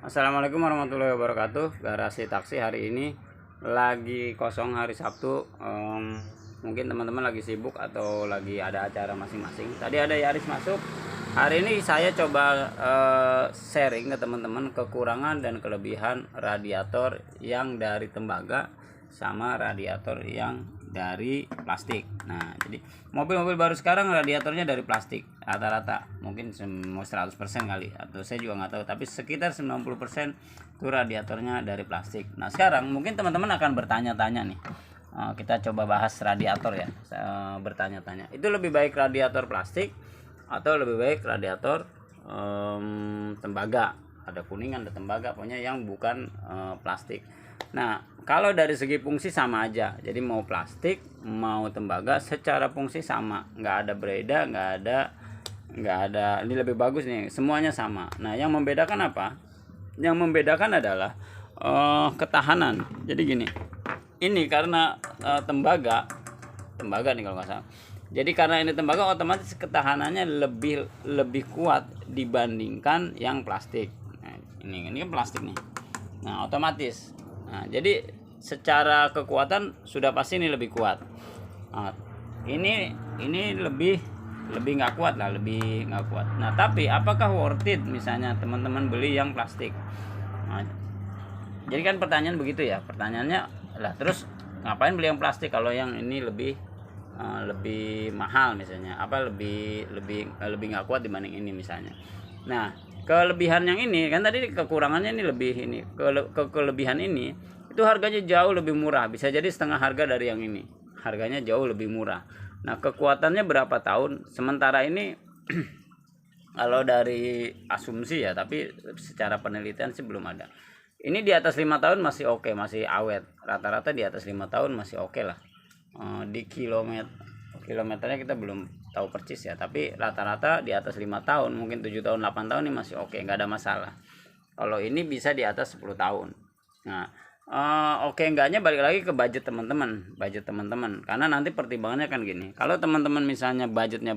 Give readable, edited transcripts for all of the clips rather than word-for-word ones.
Assalamualaikum warahmatullahi wabarakatuh. Garasi taksi hari ini lagi kosong hari Sabtu. Mungkin teman-teman lagi sibuk atau lagi ada acara masing-masing. Tadi ada Yaris masuk. Hari ini saya coba sharing ke teman-teman kekurangan dan kelebihan radiator yang dari tembaga sama radiator yang dari plastik. Nah, jadi mobil-mobil baru sekarang radiatornya dari plastik rata-rata, mungkin 100% kali, atau saya juga nggak tahu, tapi sekitar 90% itu radiatornya dari plastik. Nah, sekarang mungkin teman-teman akan bertanya-tanya nih, kita coba bahas radiator ya. Bertanya-tanya, itu lebih baik radiator plastik atau lebih baik radiator tembaga? Ada kuningan, ada tembaga, pokoknya yang bukan plastik. Nah, kalau dari segi fungsi sama aja. Jadi mau plastik, mau tembaga, secara fungsi sama. Nggak ada beda, nggak ada. Ini lebih bagus nih. Semuanya sama. Nah, yang membedakan apa? Yang membedakan adalah ketahanan. Jadi gini. Ini karena tembaga nih kalau nggak salah. Jadi karena ini tembaga, otomatis ketahanannya lebih kuat dibandingkan yang plastik. Nah, ini kan plastik nih. Nah, otomatis. Nah, jadi secara kekuatan sudah pasti ini lebih kuat. Nah, ini lebih nggak kuat lah, lebih nggak kuat. Nah, tapi apakah worth it misalnya teman-teman beli yang plastik? Nah, jadi kan pertanyaan begitu ya. Pertanyaannya lah, terus ngapain beli yang plastik kalau yang ini lebih mahal misalnya? Apa lebih nggak kuat dibanding ini misalnya? Nah, kelebihan yang ini kan tadi, kekurangannya ini lebih ini. Kelebihan ini itu harganya jauh lebih murah, bisa jadi setengah harga dari yang ini. Harganya jauh lebih murah. Nah, kekuatannya berapa tahun? Sementara ini kalau dari asumsi ya, tapi secara penelitian sih belum ada. Ini di atas 5 tahun masih oke, masih awet. Rata-rata di atas 5 tahun masih oke lah. Di kilometernya kita belum tahu persis ya, tapi rata-rata di atas 5 tahun, mungkin 7 tahun 8 tahun ini masih oke, nggak ada masalah. Kalau ini bisa di atas 10 tahun. Nah, oke enggaknya balik lagi ke budget teman-teman, karena nanti pertimbangannya kan gini. Kalau teman-teman misalnya budgetnya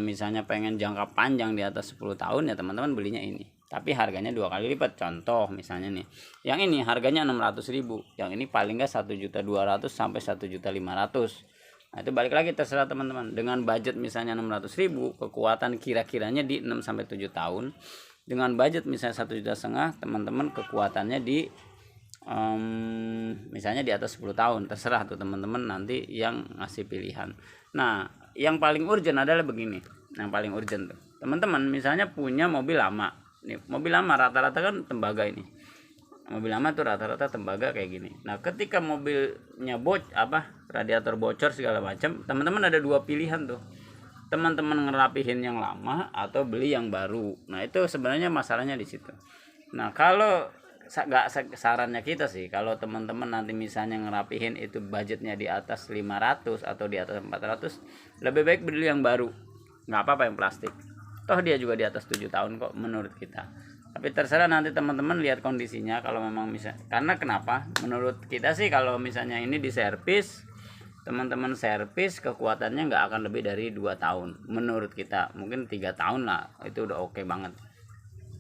misalnya pengen jangka panjang di atas 10 tahun, ya teman-teman belinya ini, tapi harganya 2 kali lipat. Contoh misalnya nih, yang ini harganya 600.000, yang ini paling nggak 1.200.000 sampai 1.500.000. Nah, itu balik lagi terserah teman-teman. Dengan budget misalnya 600.000, kekuatan kira-kiranya di 6 sampai 7 tahun. Dengan budget misalnya 1,5 juta, teman-teman kekuatannya di misalnya di atas 10 tahun. Terserah tuh teman-teman nanti yang ngasih pilihan. Nah, yang paling urgent adalah begini. Yang paling urgent tuh, teman-teman misalnya punya mobil lama. Nih, mobil lama rata-rata kan tembaga ini. Mobil lama tuh rata-rata tembaga kayak gini. Nah, ketika mobilnya radiator bocor segala macam, teman-teman ada dua pilihan tuh. Teman-teman ngerapihin yang lama atau beli yang baru. Nah, itu sebenarnya masalahnya di situ. Nah, kalau nggak, sarannya kita sih, kalau teman-teman nanti misalnya ngerapihin itu budgetnya di atas 500 atau di atas 400, lebih baik beli yang baru. Nggak apa-apa yang plastik. Toh dia juga di atas 7 tahun kok menurut kita. Tapi terserah nanti teman-teman lihat kondisinya. Kalau memang bisa, karena kenapa? Menurut kita sih kalau misalnya ini diservis, teman-teman servis, kekuatannya nggak akan lebih dari 2 tahun menurut kita. Mungkin 3 tahun lah, itu udah oke banget.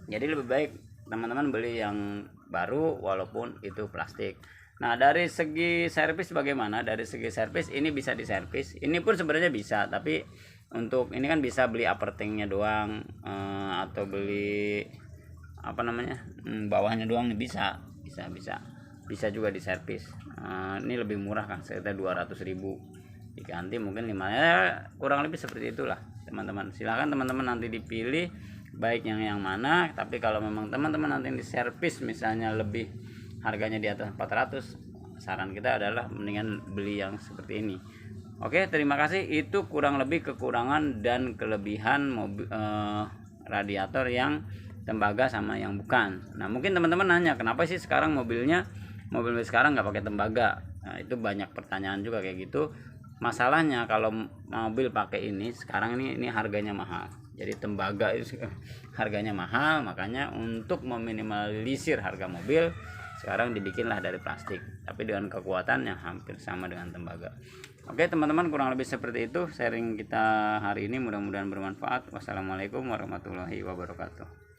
Jadi lebih baik teman-teman beli yang baru walaupun itu plastik. Nah, dari segi servis bagaimana? Dari segi servis ini bisa diservis. Ini pun sebenarnya bisa, tapi untuk ini kan bisa beli upper tanknya doang, atau beli bawahnya doang nih, bisa juga diservis. Ini lebih murah kan, sekitar 200.000 diganti mungkin 5 ya, kurang lebih seperti itulah teman-teman. Silakan teman-teman nanti dipilih baik yang mana. Tapi kalau memang teman-teman nanti diservis misalnya lebih harganya di atas 400, saran kita adalah mendingan beli yang seperti ini. Oke, terima kasih. Itu kurang lebih kekurangan dan kelebihan radiator yang tembaga sama yang bukan. Nah, mungkin teman-teman nanya, kenapa sih sekarang mobil sekarang nggak pakai tembaga? Nah, itu banyak pertanyaan juga kayak gitu. Masalahnya kalau mobil pakai ini sekarang ini harganya mahal. Jadi tembaga itu harganya mahal, makanya untuk meminimalisir harga mobil sekarang dibikinlah dari plastik, tapi dengan kekuatan yang hampir sama dengan tembaga. Oke teman-teman, kurang lebih seperti itu sharing kita hari ini, mudah-mudahan bermanfaat. Wassalamualaikum warahmatullahi wabarakatuh.